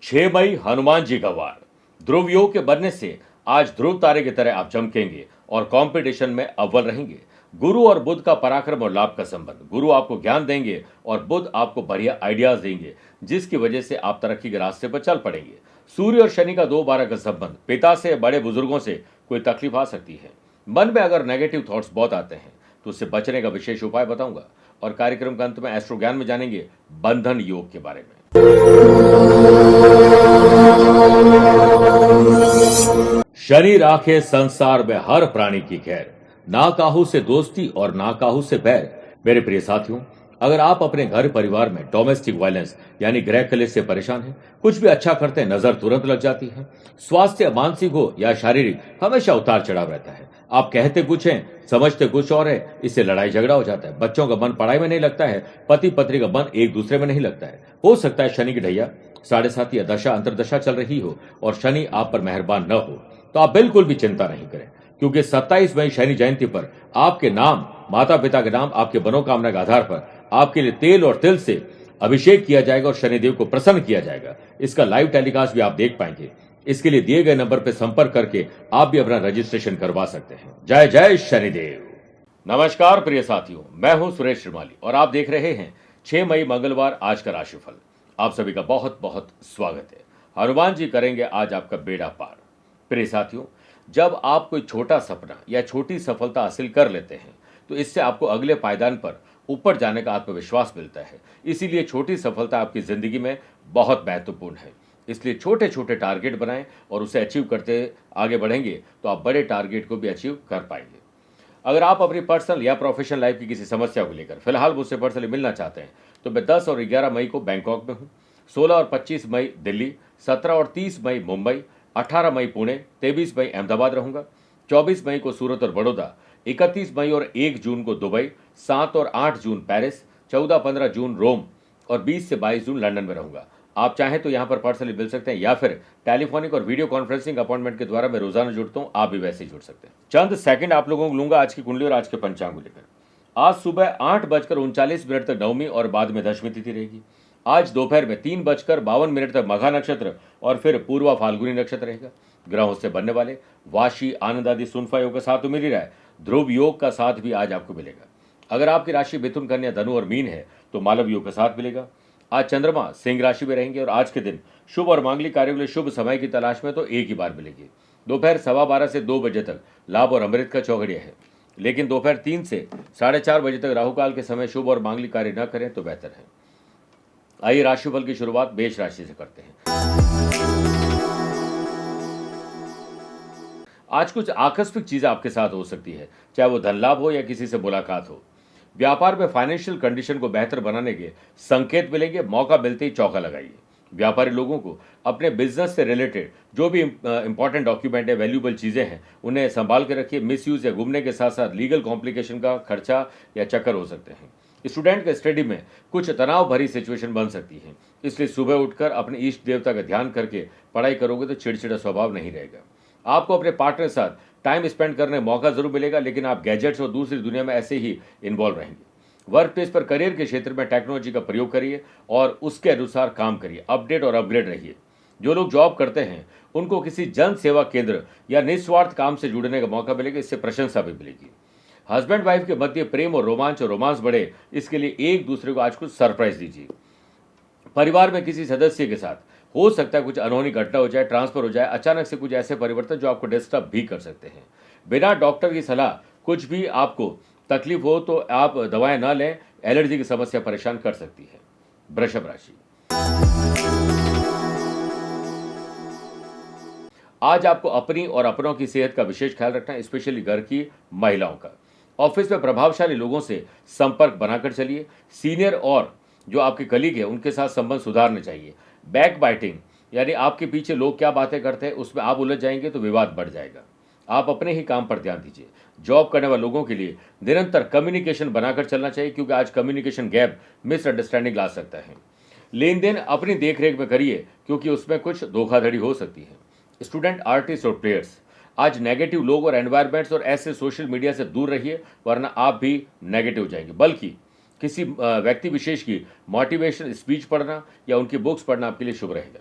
6 मई हनुमान जी का वार। ध्रुव योग के बनने से आज ध्रुव तारे की तरह आप चमकेंगे और कंपटीशन में अव्वल रहेंगे। गुरु और बुध का पराक्रम और लाभ का संबंध। गुरु आपको ज्ञान देंगे और बुध आपको बढ़िया आइडियाज देंगे, जिसकी वजह से आप तरक्की के रास्ते पर चल पड़ेंगे। सूर्य और शनि का 2-12 का संबंध। पिता से, बड़े बुजुर्गों से कोई तकलीफ आ सकती है। मन में अगर नेगेटिव थॉट्स बहुत आते हैं तो उससे बचने का विशेष उपाय बताऊंगा। और कार्यक्रम के अंत में एस्ट्रो ज्ञान में जानेंगे बंधन योग के बारे में। शनि राखे संसार में हर प्राणी की खैर, ना काहू से दोस्ती और ना काहू से बैर। मेरे प्रिय साथियों, अगर आप अपने घर परिवार में डोमेस्टिक वायलेंस यानी गृह कलेश से परेशान हैं, कुछ भी अच्छा करते हैं नजर तुरंत लग जाती है, स्वास्थ्य मानसिक हो या शारीरिक हमेशा उतार चढ़ाव रहता है, आप कहते कुछ हैं समझते कुछ और है, इससे लड़ाई झगड़ा हो जाता है, बच्चों का मन पढ़ाई में नहीं लगता है, पति पत्नी का मन एक दूसरे में नहीं लगता है, हो सकता है शनि की ढैया 7.5 या दशा अंतरदशा चल रही हो और शनि आप पर मेहरबान न हो, तो आप बिल्कुल भी चिंता नहीं करें, क्योंकि 27 मई शनि जयंती पर आपके नाम, माता पिता के नाम, आपके मनोकामना के आधार पर आपके लिए तेल और तिल से अभिषेक किया जाएगा और शनिदेव को प्रसन्न किया जाएगा। इसका लाइव टेलीकास्ट भी आप देख पाएंगे। इसके लिए दिए गए नंबर पर संपर्क करके आप भी अपना रजिस्ट्रेशन करवा सकते हैं। जय जय शनिदेव। नमस्कार प्रिय साथियों, मैं हूं सुरेश श्रीमाली और आप देख रहे हैं 6 मई मंगलवार आज का राशिफल। आप सभी का बहुत बहुत स्वागत है। हनुमान जी करेंगे आज आपका बेड़ा पार। प्रिय साथियों, जब आप कोई छोटा सपना या छोटी सफलता हासिल कर लेते हैं तो इससे आपको अगले पायदान पर ऊपर जाने का आत्मविश्वास मिलता है। इसीलिए छोटी सफलता आपकी जिंदगी में बहुत महत्वपूर्ण है। इसलिए छोटे छोटे टारगेट बनाएं और उसे अचीव करते आगे बढ़ेंगे तो आप बड़े टारगेट को भी अचीव कर पाएंगे। अगर आप अपनी पर्सनल या प्रोफेशनल लाइफ की किसी समस्या को लेकर फिलहाल मुझसे पर्सनली मिलना चाहते हैं तो मैं 10 और 11 मई को बैंकॉक में हूँ, 16 और 25 मई दिल्ली, 17 और 30 मई मुंबई, 18 मई पुणे, 23 मई अहमदाबाद रहूंगा, 24 मई को सूरत और बड़ौदा, 31 मई और 1 जून को दुबई, 7 और 8 जून पेरिस, 14-15 जून रोम और 20 से 22 जून लंदन में रहूंगा। आप चाहें तो यहां पर पर्सनली मिल सकते हैं या फिर टेलीफोनिक और वीडियो कॉन्फ्रेंसिंग अपॉइंटमेंट के द्वारा मैं रोजाना जुड़ता हूं, आप भी वैसे ही जुड़ सकते हैं। चंद सेकंड आप लोगों को लूंगा आज की कुंडली और आज के पंचांग को लेकर। आज सुबह 8:39 तक नवमी और बाद में दशमी तिथि रहेगी। आज दोपहर में 3:52 तक मघा नक्षत्र और फिर पूर्वा फाल्गुनी नक्षत्र रहेगा। ग्रहों से बनने वाले वाशी, आनंद आदि सुनफा योग का साथ तो मिल ही रहा है, ध्रुव योग का साथ भी आज आपको मिलेगा। अगर आपकी राशि मिथुन, कन्या, धनु और मीन है तो मालव योग का साथ मिलेगा। आज चंद्रमा सिंह राशि में रहेंगे और आज के दिन शुभ और मांगलिक कार्यों के लिए शुभ समय की तलाश में तो एक ही बार मिलेगी। दोपहर 12:15 से 2 बजे तक लाभ और अमृत का चौघड़िया है, लेकिन दोपहर 3 से 4:30 बजे तक राहुकाल के समय शुभ और मांगलिक कार्य न करें तो बेहतर है। आइए राशिफल की शुरुआत मेष राशि से करते हैं। आज कुछ आकस्मिक चीजें आपके साथ हो सकती है, चाहे वो धन लाभ हो या किसी से मुलाकात हो। व्यापार में फाइनेंशियल कंडीशन को बेहतर बनाने के संकेत मिलेंगे, मौका मिलते ही चौका लगाइए। व्यापारी लोगों को अपने बिजनेस से रिलेटेड जो भी इंपॉर्टेंट डॉक्यूमेंट है, वैल्यूएबल चीजें हैं, उन्हें संभाल के रखिए। मिसयूज या घूमने के साथ साथ लीगल कॉम्प्लिकेशन का खर्चा या चक्कर हो सकते हैं। स्टूडेंट के स्टडी में कुछ तनाव भरी सिचुएशन बन सकती है, इसलिए सुबह उठकर अपने इष्ट देवता का ध्यान करके पढ़ाई करोगे तो चिड़चिड़ा स्वभाव नहीं रहेगा। आपको अपने पार्टनर के साथ टाइम स्पेंड करने मौका जरूर मिलेगा, लेकिन आप गैजेट्स और दूसरी दुनिया में ऐसे ही इन्वॉल्व रहेंगे। वर्क प्लेस पर करियर के क्षेत्र में टेक्नोलॉजी का प्रयोग करिए और उसके अनुसार काम करिए, अपडेट और अपग्रेड रहिए। जो लोग जॉब करते हैं उनको किसी जन सेवा केंद्र या निस्वार्थ काम से जुड़ने का मौका मिलेगा, इससे प्रशंसा भी मिलेगी। हस्बैंड वाइफ के मध्य प्रेम और रोमांस बढ़े, इसके लिए एक दूसरे को आज कुछ सरप्राइज दीजिए। परिवार में किसी सदस्य के साथ हो सकता है कुछ अनहोनी घटना हो जाए, ट्रांसफर हो जाए, अचानक से कुछ ऐसे परिवर्तन जो आपको डिस्टर्ब भी कर सकते हैं। बिना डॉक्टर की सलाह कुछ भी आपको तकलीफ हो तो आप दवाएं ना लें, एलर्जी की समस्या परेशान कर सकती है। वृषभ राशि, आज आपको अपनी और अपनों की सेहत का विशेष ख्याल रखना है, स्पेशली घर की महिलाओं का। ऑफिस में प्रभावशाली लोगों से संपर्क बनाकर चलिए। सीनियर और जो आपके कलीग हैं उनके साथ संबंध सुधारने चाहिए। बैक बाइटिंग यानी आपके पीछे लोग क्या बातें करते हैं उसमें आप उलझ जाएंगे तो विवाद बढ़ जाएगा। आप अपने ही काम पर ध्यान दीजिए। जॉब करने वाले लोगों के लिए निरंतर कम्युनिकेशन बनाकर चलना चाहिए, क्योंकि आज कम्युनिकेशन गैप मिसअंडरस्टैंडिंग ला सकता है। लेन देन अपनी देखरेख में करिए, क्योंकि उसमें कुछ धोखाधड़ी हो सकती है। स्टूडेंट, आर्टिस्ट और प्लेयर्स, आज नेगेटिव लोग और एनवायरमेंट्स और ऐसे सोशल मीडिया से दूर रहिए, वरना आप भी नेगेटिव हो जाएंगे। बल्कि किसी व्यक्ति विशेष की मोटिवेशनल स्पीच पढ़ना या उनकी बुक्स पढ़ना आपके लिए शुभ रहेगा।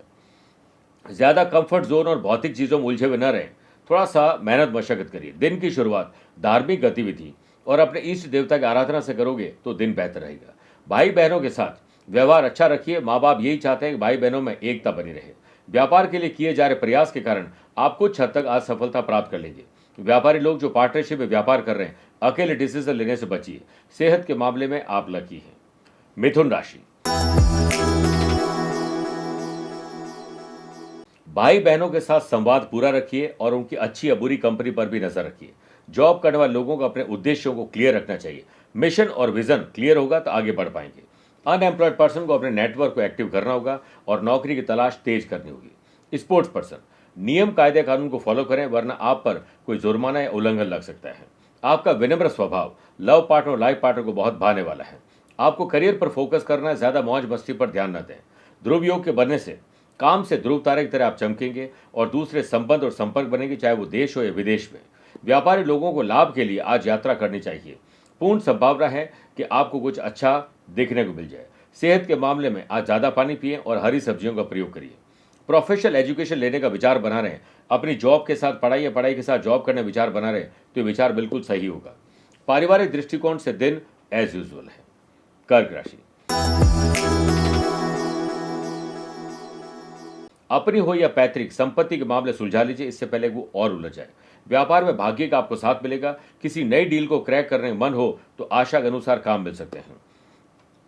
ज्यादा कंफर्ट जोन और भौतिक चीजों में उलझे हुए न रहें। थोड़ा सा मेहनत मशक्कत करिए। दिन की शुरुआत धार्मिक गतिविधि और अपने इष्ट देवता की आराधना से करोगे तो दिन बेहतर रहेगा। भाई बहनों के साथ व्यवहार अच्छा रखिए। माँ बाप यही चाहते हैं कि भाई बहनों में एकता बनी रहे। व्यापार के लिए किए जा रहे प्रयास के कारण आप कुछ हद तक आज सफलता प्राप्त कर लेंगे। व्यापारी लोग जो पार्टनरशिप में व्यापार कर रहे हैं, अकेले डिसीजन लेने से बचिए। सेहत के मामले में आप लकी हैं। मिथुन राशि, भाई बहनों के साथ संवाद पूरा रखिए और उनकी अच्छी या बुरी कंपनी पर भी नजर रखिए। जॉब करने वाले लोगों को अपने उद्देश्यों को क्लियर रखना चाहिए। मिशन और विजन क्लियर होगा तो आगे बढ़ पाएंगे। अनएम्प्लॉयड पर्सन को अपने नेटवर्क को एक्टिव करना होगा और नौकरी की तलाश तेज करनी होगी। स्पोर्ट्स पर्सन, नियम कायदे कानून को फॉलो करें वरना आप पर कोई जुर्माना या उल्लंघन लग सकता है। आपका विनम्र स्वभाव लव पार्टनर और लाइफ पार्टनर को बहुत भाने वाला है। आपको करियर पर फोकस करना है, ज्यादा मौज मस्ती पर ध्यान न दें। ध्रुव योग के बनने से काम से ध्रुव तारे की तरह आप चमकेंगे और दूसरे संबंध और संपर्क बनेंगे, चाहे वो देश हो या विदेश में। व्यापारी लोगों को लाभ के लिए आज यात्रा करनी चाहिए। पूर्ण संभावना है कि आपको कुछ अच्छा देखने को मिल जाए। सेहत के मामले में आज ज्यादा पानी पिएं और हरी सब्जियों का प्रयोग करिए। प्रोफेशनल एजुकेशन लेने का विचार बना रहे हैं, अपनी जॉब के साथ पढ़ाई या पढ़ाई के साथ जॉब करने का विचार बना रहे हैं तो ये विचार बिल्कुल सही होगा। पारिवारिक दृष्टिकोण से दिन एज यूजुअल है। कर्क राशि, अपनी हो या पैतृक संपत्ति के मामले सुलझा लीजिए, इससे पहले वो और उलझ जाए। व्यापार में भाग्य का आपको साथ मिलेगा। किसी नई डील को क्रैक करने में मन हो तो आशा के अनुसार काम मिल सकते हैं।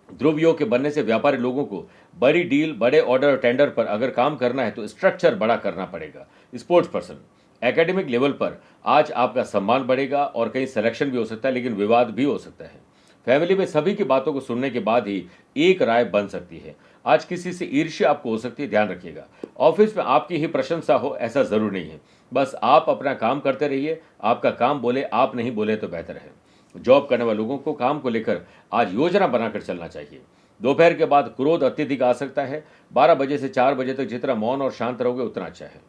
ध्रुव योग के बनने से व्यापारी लोगों को बड़ी डील, बड़े ऑर्डर और टेंडर पर अगर काम करना है तो स्ट्रक्चर बड़ा करना पड़ेगा। स्पोर्ट्स पर्सन, एकेडमिक लेवल पर आज आपका सम्मान बढ़ेगा और कहीं सिलेक्शन भी हो सकता है, लेकिन विवाद भी हो सकता है। फैमिली में सभी की बातों को सुनने के बाद ही एक राय बन सकती है। आज किसी से ईर्ष्या आपको हो सकती है, ध्यान रखिएगा। ऑफिस में आपकी ही प्रशंसा हो ऐसा जरूर नहीं है। बस आप अपना काम करते रहिए। आपका काम बोले, आप नहीं बोले तो बेहतर है। जॉब करने वाले लोगों को काम को लेकर आज योजना बनाकर चलना चाहिए। दोपहर के बाद क्रोध अत्यधिक आ सकता है। 12 बजे से 4 बजे तक जितना मौन और शांत रहोगे उतना अच्छा है।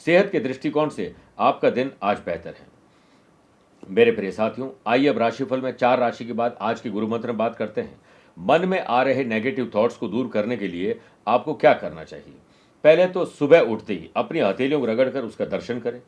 सेहत के दृष्टिकोण से आपका दिन आज बेहतर है। मेरे प्रिय साथियों, आइए अब राशिफल में 4 राशि के बाद आज की गुरु मंत्र में बात करते हैं। मन में आ रहे नेगेटिव थॉट्स को दूर करने के लिए आपको क्या करना चाहिए। पहले तो सुबह उठते ही अपनी हथेलियों को रगड़कर उसका दर्शन करें।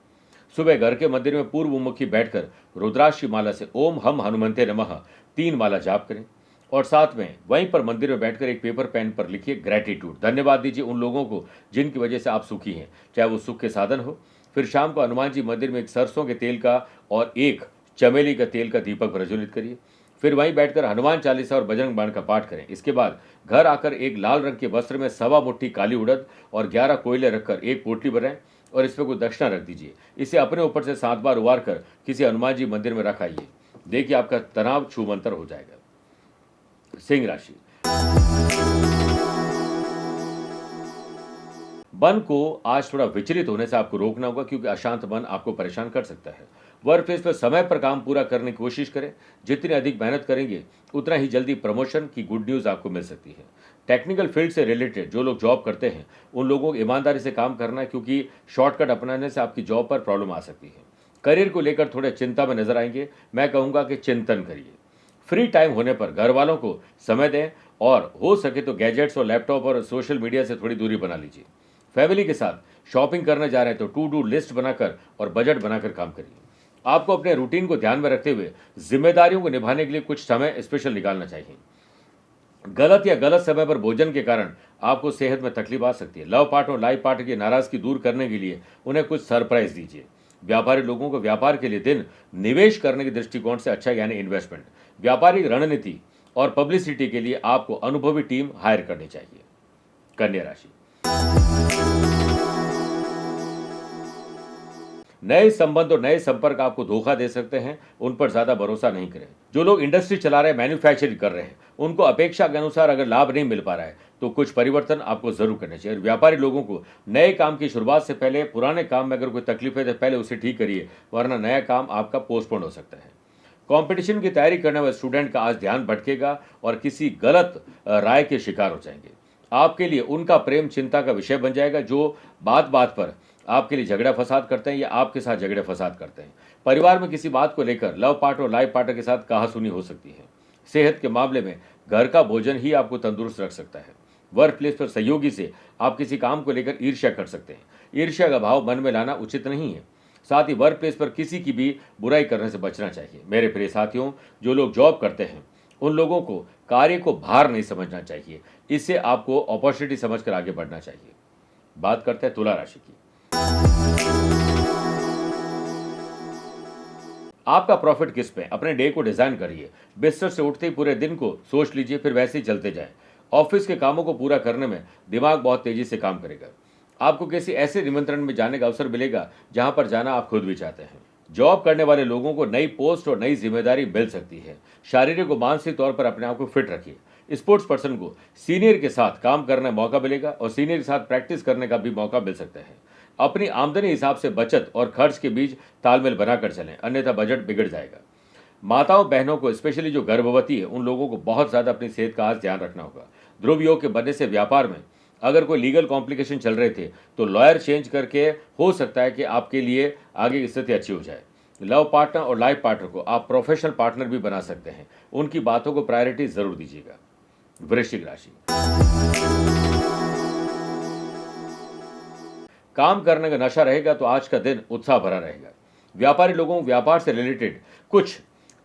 सुबह घर के मंदिर में पूर्व मुखी बैठकर रुद्राक्ष की माला से ओम हम हनुमंते नमः 3 माला जाप करें और साथ में वहीं पर मंदिर में बैठकर एक पेपर पेन पर लिखिए ग्रेटिट्यूड, धन्यवाद दीजिए उन लोगों को जिनकी वजह से आप सुखी हैं, चाहे वो सुख के साधन हो। फिर शाम को हनुमान जी मंदिर में एक सरसों के तेल का और एक चमेली का तेल का दीपक प्रज्वलित करिए। फिर वहीं बैठकर हनुमान चालीसा और बजरंग बाण का पाठ करें। इसके बाद घर आकर एक लाल रंग के वस्त्र में 1.25 मुट्ठी काली उड़द और 11 कोयले रखकर एक पोटली बनाएं और इस पर कोई दक्षिणा रख दीजिए। इसे अपने ऊपर से 7 बार उबार कर किसी हनुमान जी मंदिर में रख आइए। देखिए आपका तनाव छूमंतर हो जाएगा। सिंह राशि, मन को आज थोड़ा विचलित होने से आपको रोकना होगा क्योंकि अशांत मन आपको परेशान कर सकता है। वर्क प्लेस पर समय पर काम पूरा करने की कोशिश करें। जितनी अधिक मेहनत करेंगे उतना ही जल्दी प्रमोशन की गुड न्यूज आपको मिल सकती है। टेक्निकल फील्ड से रिलेटेड जो लोग जॉब करते हैं उन लोगों को ईमानदारी से काम करना है क्योंकि शॉर्टकट अपनाने से आपकी जॉब पर प्रॉब्लम आ सकती है। करियर को लेकर थोड़े चिंता में नजर आएंगे। मैं कहूंगा कि चिंतन करिए। फ्री टाइम होने पर घर वालों को समय दें और हो सके तो गैजेट्स और लैपटॉप और सोशल मीडिया से थोड़ी दूरी बना लीजिए। फैमिली के साथ शॉपिंग करने जा रहे हैं तो टू डू लिस्ट बनाकर और बजट बनाकर काम करिए। आपको अपने रूटीन को ध्यान में रखते हुए जिम्मेदारियों को निभाने के लिए कुछ समय स्पेशल निकालना चाहिए। गलत या गलत समय पर भोजन के कारण आपको सेहत में तकलीफ आ सकती है। लव पार्टनर और लाइफ पार्टनर की नाराजगी दूर करने के लिए उन्हें कुछ सरप्राइज दीजिए। व्यापारी लोगों को व्यापार के लिए दिन निवेश करने के दृष्टिकोण से अच्छा, यानी इन्वेस्टमेंट। व्यापारिक रणनीति और पब्लिसिटी के लिए आपको अनुभवी टीम हायर करनी चाहिए। कन्या राशि, नए संबंध और नए संपर्क आपको धोखा दे सकते हैं, उन पर ज्यादा भरोसा नहीं करें। जो लोग इंडस्ट्री चला रहे हैं, मैन्युफैक्चरिंग कर रहे हैं, उनको अपेक्षा के अनुसार अगर लाभ नहीं मिल पा रहा है तो कुछ परिवर्तन आपको जरूर करने चाहिए। और व्यापारी लोगों को नए काम की शुरुआत से पहले पुराने काम में अगर कोई तकलीफ है तो पहले उसे ठीक करिए, वरना नया काम आपका पोस्टपोन हो सकता है। कंपटीशन की तैयारी करने वाले स्टूडेंट का आज ध्यान भटकेगा और किसी गलत राय के शिकार हो जाएंगे। आपके लिए उनका प्रेम चिंता का विषय बन जाएगा जो बात बात पर आपके लिए झगड़ा फसाद करते हैं या आपके साथ झगड़े फसाद करते हैं। परिवार में किसी बात को लेकर लव पार्टनर और लाइफ पार्टनर के साथ कहासुनी हो सकती है। सेहत के मामले में घर का भोजन ही आपको तंदुरुस्त रख सकता है। वर्क प्लेस पर सहयोगी से आप किसी काम को लेकर ईर्ष्या कर सकते हैं। ईर्ष्या का भाव मन में लाना उचित नहीं है। साथ ही वर्क प्लेस पर किसी की भी बुराई करने से बचना चाहिए। मेरे प्रिय साथियों, जो लोग जॉब करते हैं उन लोगों को कार्य को भार नहीं समझना चाहिए। इससे आपको अपॉर्चुनिटी समझकर आगे बढ़ना चाहिए। बात करते हैं तुला राशि की। आपका प्रॉफिट किस पे? अपने डे को डिजाइन करिए। बिस्तर से उठते ही पूरे दिन को सोच लीजिए, फिर वैसे ही चलते जाएं। ऑफिस के कामों को पूरा करने में दिमाग बहुत तेजी से काम करेगा। आपको किसी ऐसे निमंत्रण में जाने का अवसर मिलेगा जहां पर जाना आप खुद भी चाहते हैं। जॉब करने वाले लोगों को नई पोस्ट और नई जिम्मेदारी मिल सकती है। शारीरिक और मानसिक तौर पर अपने आप को फिट रखिए। स्पोर्ट्स पर्सन को सीनियर के साथ काम करने का मौका मिलेगा और सीनियर के साथ प्रैक्टिस करने का भी मौका मिल सकता है। अपनी आमदनी हिसाब से बचत और खर्च के बीच तालमेल बनाकर चलें, अन्यथा बजट बिगड़ जाएगा। माताओं बहनों को, स्पेशली जो गर्भवती है, उन लोगों को बहुत ज़्यादा अपनी सेहत का आज ध्यान रखना होगा। ध्रुव योग के बनने से व्यापार में अगर कोई लीगल कॉम्प्लिकेशन चल रहे थे तो लॉयर चेंज करके हो सकता है कि आपके लिए आगे की स्थिति अच्छी हो जाए। लव पार्टनर और लाइफ पार्टनर को आप प्रोफेशनल पार्टनर भी बना सकते हैं। उनकी बातों को प्रायोरिटी जरूर दीजिएगा। वृश्चिक राशि, काम करने का नशा रहेगा तो आज का दिन उत्साह भरा रहेगा। व्यापारी लोगों को व्यापार से रिलेटेड कुछ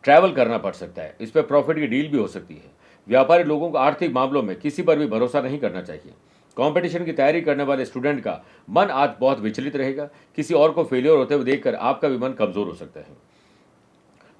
ट्रैवल करना पड़ सकता है। इस पर प्रॉफिट की डील भी हो सकती है। व्यापारी लोगों को आर्थिक मामलों में किसी पर भी भरोसा नहीं करना चाहिए। कंपटीशन की तैयारी करने वाले स्टूडेंट का मन आज बहुत विचलित रहेगा। किसी और को फेलियर होते हुए देखकर आपका भी मन कमजोर हो सकता है।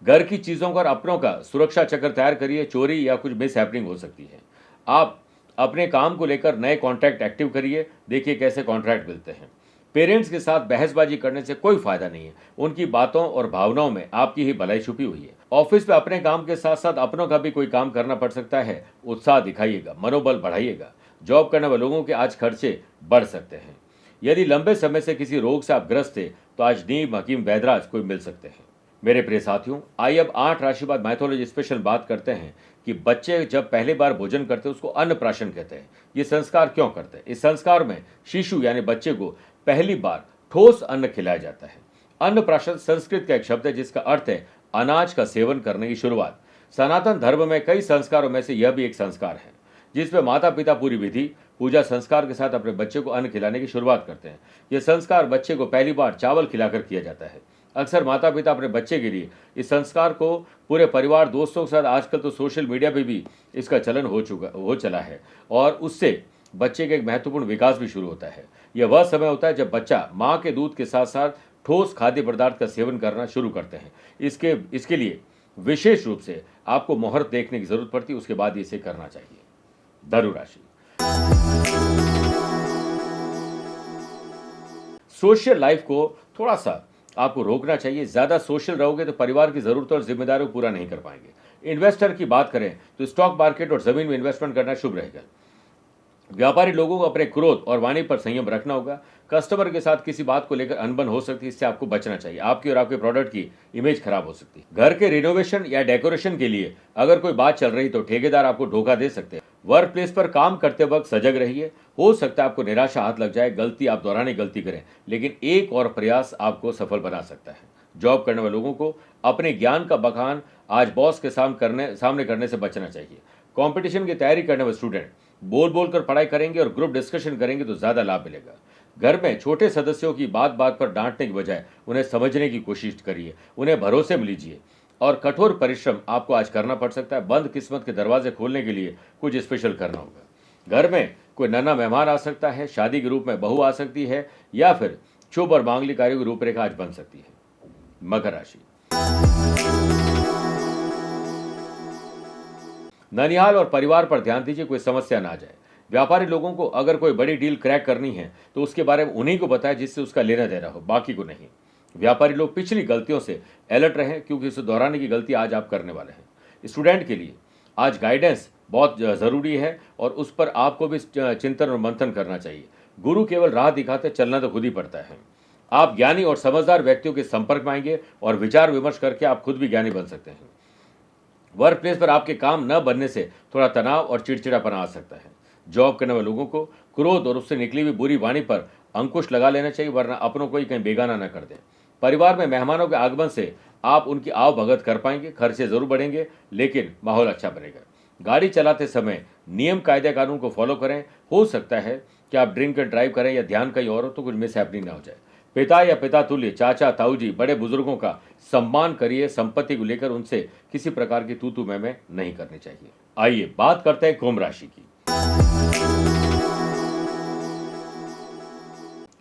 घर की चीजों का और अपनों का सुरक्षा चक्र तैयार करिए। चोरी या कुछ मिस हैपनिंग हो सकती है। आप अपने काम को लेकर नए कॉन्ट्रैक्ट एक्टिव करिए, देखिए कैसे कॉन्ट्रैक्ट मिलते हैं। पेरेंट्स के साथ बहसबाजी करने से कोई फायदा नहीं है। उनकी बातों और भावनाओं में आपकी ही भलाई छुपी हुई है। ऑफिस में अपने काम के साथ साथ अपनों का भी कोई काम करना पड़ सकता है। उत्साह दिखाइएगा, मनोबल बढ़ाइएगा। जॉब करने वाले लोगों के आज खर्चे बढ़ सकते हैं। यदि लंबे समय से किसी रोग से आप ग्रस्त थे तो आज नीम हकीम वैदराज कोई मिल सकते हैं। मेरे प्रिय साथियों, आइए अब 8 राशि बाद मैथोलॉजी स्पेशल बात करते हैं कि बच्चे जब पहली बार भोजन करते हैं उसको अन्नप्राशन कहते हैं। ये संस्कार क्यों करते हैं? इस संस्कार में शिशु यानी बच्चे को पहली बार ठोस अन्न खिलाया जाता है। अन्नप्राशन संस्कृत का एक शब्द है जिसका अर्थ है अनाज का सेवन करने की शुरुआत। सनातन धर्म में कई संस्कारों में से यह भी एक संस्कार है जिसमें माता पिता पूरी विधि पूजा संस्कार के साथ अपने बच्चे को अन्न खिलाने की शुरुआत करते हैं। यह संस्कार बच्चे को पहली बार चावल खिलाकर किया जाता है। अक्सर माता पिता अपने बच्चे के लिए इस संस्कार को पूरे परिवार दोस्तों के साथ, आजकल तो सोशल मीडिया पे भी इसका चलन हो चला है और उससे बच्चे का एक महत्वपूर्ण विकास भी शुरू होता है। यह वह समय होता है जब बच्चा माँ के दूध के साथ साथ ठोस खाद्य पदार्थ का सेवन करना शुरू करते हैं। इसके लिए विशेष रूप से आपको मुहूर्त देखने की जरूरत पड़ती है, उसके बाद इसे करना चाहिए। धनु राशि, सोशल लाइफ को थोड़ा सा आपको रोकना चाहिए। ज्यादा सोशल रहोगे तो परिवार की जरूरतों और जिम्मेदारियों को पूरा नहीं कर पाएंगे। इन्वेस्टर की बात करें तो स्टॉक मार्केट और जमीन में इन्वेस्टमेंट करना शुभ रहेगा। व्यापारी लोगों को अपने क्रोध और वाणी पर संयम रखना होगा। कस्टमर के साथ किसी बात को लेकर अनबन हो सकती है, इससे आपको बचना चाहिए। आपकी और आपके प्रोडक्ट की इमेज खराब हो सकती है। घर के रिनोवेशन या डेकोरेशन के लिए अगर कोई बात चल रही तो ठेकेदार आपको धोखा दे सकते हैं। वर्क प्लेस पर काम करते वक्त सजग रहिए। हो सकता है आपको निराशा हाथ लग जाए, गलती आप दोहराने गलती करें, लेकिन एक और प्रयास आपको सफल बना सकता है। जॉब करने वाले लोगों को अपने ज्ञान का बखान आज बॉस के सामने करने से बचना चाहिए। कंपटीशन की तैयारी करने वाले स्टूडेंट बोल बोल कर पढ़ाई करेंगे और ग्रुप डिस्कशन करेंगे तो ज्यादा लाभ मिलेगा। घर में छोटे सदस्यों की बात बात पर डांटने की बजाय उन्हें समझने की कोशिश करिए, उन्हें भरोसे में लीजिए और कठोर परिश्रम आपको आज करना पड़ सकता है। बंद किस्मत के दरवाजे खोलने के लिए कुछ स्पेशल करना होगा। घर में कोई नन्हा मेहमान आ सकता है, शादी के रूप में बहू आ सकती है या फिर शुभ और मांगलिक कार्यों की रूपरेखा आज बन सकती है। मकर राशि, ननिहाल और परिवार पर ध्यान दीजिए, कोई समस्या ना आ जाए। व्यापारी लोगों को अगर कोई बड़ी डील क्रैक करनी है तो उसके बारे में उन्हीं को बताएं जिससे उसका लेना देना हो, बाकी को नहीं। व्यापारी लोग पिछली गलतियों से अलर्ट रहें क्योंकि उसे दोहराने की गलती आज आप करने वाले हैं। स्टूडेंट के लिए आज गाइडेंस बहुत जरूरी है और उस पर आपको भी चिंतन और मंथन करना चाहिए। गुरु केवल राह दिखाते, चलना तो खुद ही पड़ता है। आप ज्ञानी और समझदार व्यक्तियों के संपर्क में आएंगे और विचार विमर्श करके आप खुद भी ज्ञानी बन सकते हैं। वर्क प्लेस पर आपके काम न बनने से थोड़ा तनाव और चिड़चिड़ापन आ सकता है। जॉब करने वाले लोगों को क्रोध और उससे निकली हुई बुरी वाणी पर अंकुश लगा लेना चाहिए, वरना अपनों को ही कहीं बेगाना न कर दें। परिवार में मेहमानों के आगमन से आप उनकी आव भगत कर पाएंगे। खर्चे जरूर बढ़ेंगे लेकिन माहौल अच्छा बनेगा। गाड़ी चलाते समय नियम कायदे कानून को फॉलो करें। हो सकता है कि आप ड्रिंक एंड ड्राइव करें या ध्यान कहीं और हो तो कुछ मिस हैपनिंग ना हो जाए। पिता या पिता तुल्य, चाचा, ताऊ जी, बड़े बुजुर्गों का सम्मान करिए। संपत्ति को लेकर उनसे किसी प्रकार की तू मैं नहीं करनी चाहिए। आइए बात करते हैं कुंभ राशि की।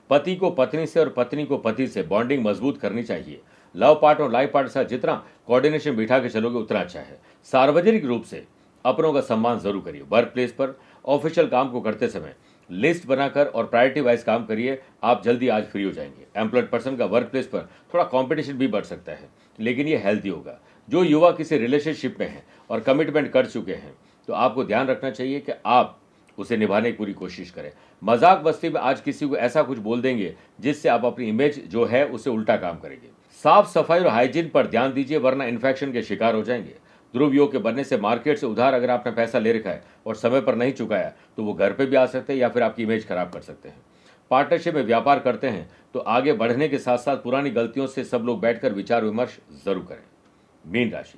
पति को पत्नी से और पत्नी को पति से बॉन्डिंग मजबूत करनी चाहिए। लव पार्ट और लाइफ पार्ट के साथ जितना कोऑर्डिनेशन बिठा के चलोगे उतना अच्छा है। सार्वजनिक रूप से अपनों का सम्मान जरूर करिए। वर्क प्लेस पर ऑफिशियल काम को करते समय लिस्ट बनाकर और प्रायोरिटी वाइज काम करिए। आप जल्दी आज फ्री हो जाएंगे। एम्प्लॉयड पर्सन का वर्क प्लेस पर थोड़ा कंपटीशन भी बढ़ सकता है, लेकिन ये हेल्दी होगा। जो युवा किसी रिलेशनशिप में है और कमिटमेंट कर चुके हैं तो आपको ध्यान रखना चाहिए कि आप उसे निभाने की पूरी कोशिश करें। मजाक मस्ती में आज किसी को ऐसा कुछ बोल देंगे जिससे आप अपनी इमेज जो है उसे उल्टा काम करेंगे। साफ सफाई और हाइजीन पर ध्यान दीजिए, वरना इन्फेक्शन के शिकार हो जाएंगे। ध्रुव योग के बनने से मार्केट से उधार अगर आपने पैसा ले रखा है और समय पर नहीं चुकाया तो वो घर पे भी आ सकते हैं या फिर आपकी इमेज खराब कर सकते हैं। पार्टनरशिप में व्यापार करते हैं तो आगे बढ़ने के साथ साथ पुरानी गलतियों से सब लोग बैठकर विचार विमर्श जरूर करें। मीन राशि,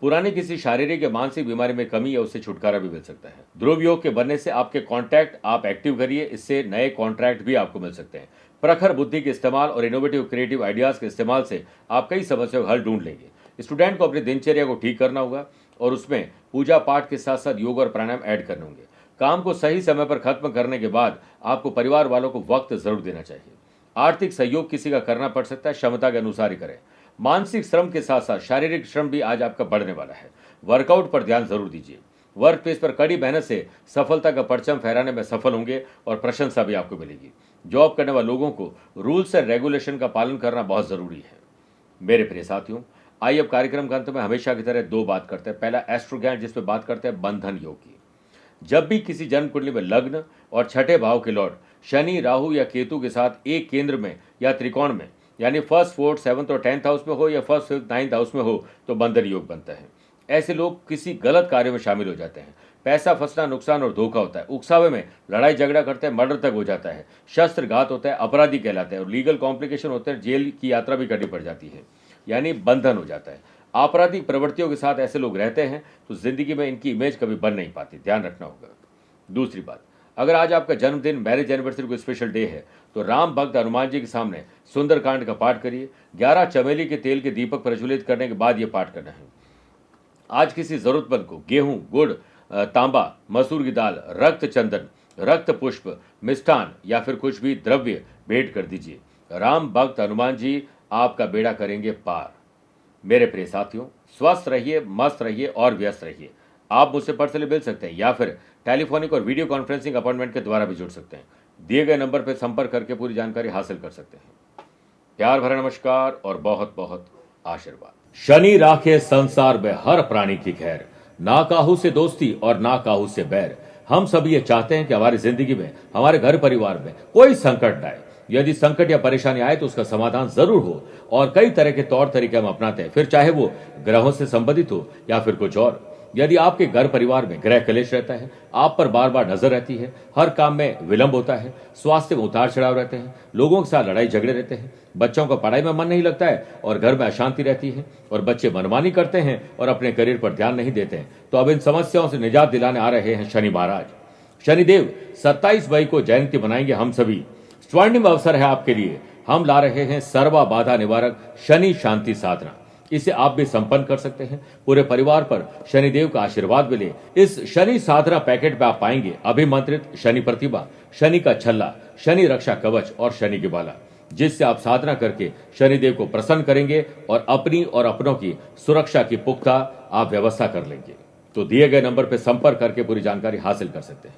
पुरानी किसी शारीरिक या मानसिक बीमारी में कमी या उससे छुटकारा भी मिल सकता है। ध्रुव योग के बनने से आपके कॉन्टैक्ट आप एक्टिव करिए, इससे नए कॉन्ट्रैक्ट भी आपको मिल सकते हैं। प्रखर बुद्धि के इस्तेमाल और इनोवेटिव क्रिएटिव आइडियाज के इस्तेमाल से आप कई समस्याओं का हल ढूंढ लेंगे। स्टूडेंट को अपनी दिनचर्या को ठीक करना होगा और उसमें पूजा पाठ के साथ साथ योग और प्राणायाम ऐड करने होंगे। काम को सही समय पर खत्म करने के बाद आपको परिवार वालों को वक्त जरूर देना चाहिए। आर्थिक सहयोग किसी का करना पड़ सकता है, क्षमता के अनुसार ही करें। मानसिक श्रम के साथ साथ शारीरिक श्रम भी आज आपका बढ़ने वाला है। वर्कआउट पर ध्यान जरूर दीजिए। वर्क प्लेस पर कड़ी मेहनत से सफलता का परचम फहराने में सफल होंगे और प्रशंसा भी आपको मिलेगी। जॉब करने वाले लोगों को रूल्स एंड रेगुलेशन का पालन करना बहुत जरूरी है। मेरे प्रिय साथियों, आइए अब कार्यक्रम के अंत में हमेशा की तरह दो बात करते हैं। पहला एस्ट्रो ज्ञान, जिसपे बात करते हैं बंधन योग की। जब भी किसी जन्म कुंडली में लग्न और छठे भाव के लॉर्ड शनि, राहु या केतु के साथ एक केंद्र में या त्रिकोण में यानी फर्स्ट, फोर्थ, सेवंथ और 10th हाउस में हो या फर्स्ट, फिफ्थ, 9th हाउस में हो तो बंधन योग बनता है। ऐसे लोग किसी गलत कार्य में शामिल हो जाते हैं। पैसा फंसना, नुकसान और धोखा होता है। उकसावे में लड़ाई झगड़ा करते हैं, मर्डर तक हो जाता है। शस्त्र घात होता है, अपराधी कहलाते हैं और लीगल कॉम्प्लिकेशन होते हैं, जेल की यात्रा भी करनी पड़ जाती है, यानी बंधन हो जाता है। आपराधिक प्रवृत्तियों के साथ ऐसे लोग रहते हैं तो जिंदगी में इनकी इमेज कभी बन नहीं पाती, ध्यान रखना होगा। दूसरी बात, अगर आज आपका जन्मदिन, मैरिज एनिवर्सरी कोई स्पेशल डे है तो राम भक्त हनुमान जी के सामने सुंदरकांड का पाठ करिए। 11 चमेली के तेल के दीपक प्रज्वलित करने के बाद यह पाठ करना है। आज किसी जरूरतमंद को गेहूं, गुड़, तांबा, मसूर की दाल, रक्त चंदन, रक्त पुष्प, मिष्ठान या फिर कुछ भी द्रव्य भेंट कर दीजिए। राम भक्त हनुमान जी आपका बेड़ा करेंगे पार। मेरे प्रिय साथियों, स्वस्थ रहिए, मस्त रहिए और व्यस्त रहिए। आप मुझसे पर्सनली मिल सकते हैं या फिर टेलीफोनिक और वीडियो कॉन्फ्रेंसिंग अपॉइंटमेंट के द्वारा भी जुड़ सकते हैं। दिए गए नंबर पर संपर्क करके पूरी जानकारी हासिल कर सकते हैं। प्यार भरा नमस्कार और बहुत बहुत आशीर्वाद। शनि राखे संसार में हर प्राणी की खैर, ना काहू से दोस्ती और ना काहू से बैर। हम सब ये चाहते हैं कि हमारी जिंदगी में, हमारे घर परिवार में कोई संकट न आए। यदि संकट या परेशानी आए तो उसका समाधान जरूर हो और कई तरह के तौर तरीके हम अपनाते हैं, फिर चाहे वो ग्रहों से संबंधित हो या फिर कुछ और। यदि आपके घर परिवार में ग्रह कलेश रहता है, आप पर बार बार नजर रहती है, हर काम में विलंब होता है, स्वास्थ्य में उतार चढ़ाव रहते हैं, लोगों के साथ लड़ाई झगड़े रहते हैं, बच्चों का पढ़ाई में मन नहीं लगता है और घर में अशांति रहती है और बच्चे मनमानी करते हैं और अपने करियर पर ध्यान नहीं देते हैं, तो अब इन समस्याओं से निजात दिलाने आ रहे हैं शनि महाराज। शनिदेव 27 मई को जयंती मनाएंगे हम सभी। स्वर्णिम अवसर है आपके लिए। हम ला रहे हैं सर्व बाधा निवारक शनि शांति साधना। इसे आप भी संपन्न कर सकते हैं। पूरे परिवार पर शनिदेव का आशीर्वाद मिले। इस शनि साधना पैकेट में आप पाएंगे अभिमंत्रित शनि प्रतिभा, शनि का छल्ला, शनि रक्षा कवच और शनि की बाला, जिससे आप साधना करके शनिदेव को प्रसन्न करेंगे और अपनी और अपनों की सुरक्षा की पुख्ता आप व्यवस्था कर लेंगे। तो दिए गए नंबर पर संपर्क करके पूरी जानकारी हासिल कर सकते हैं।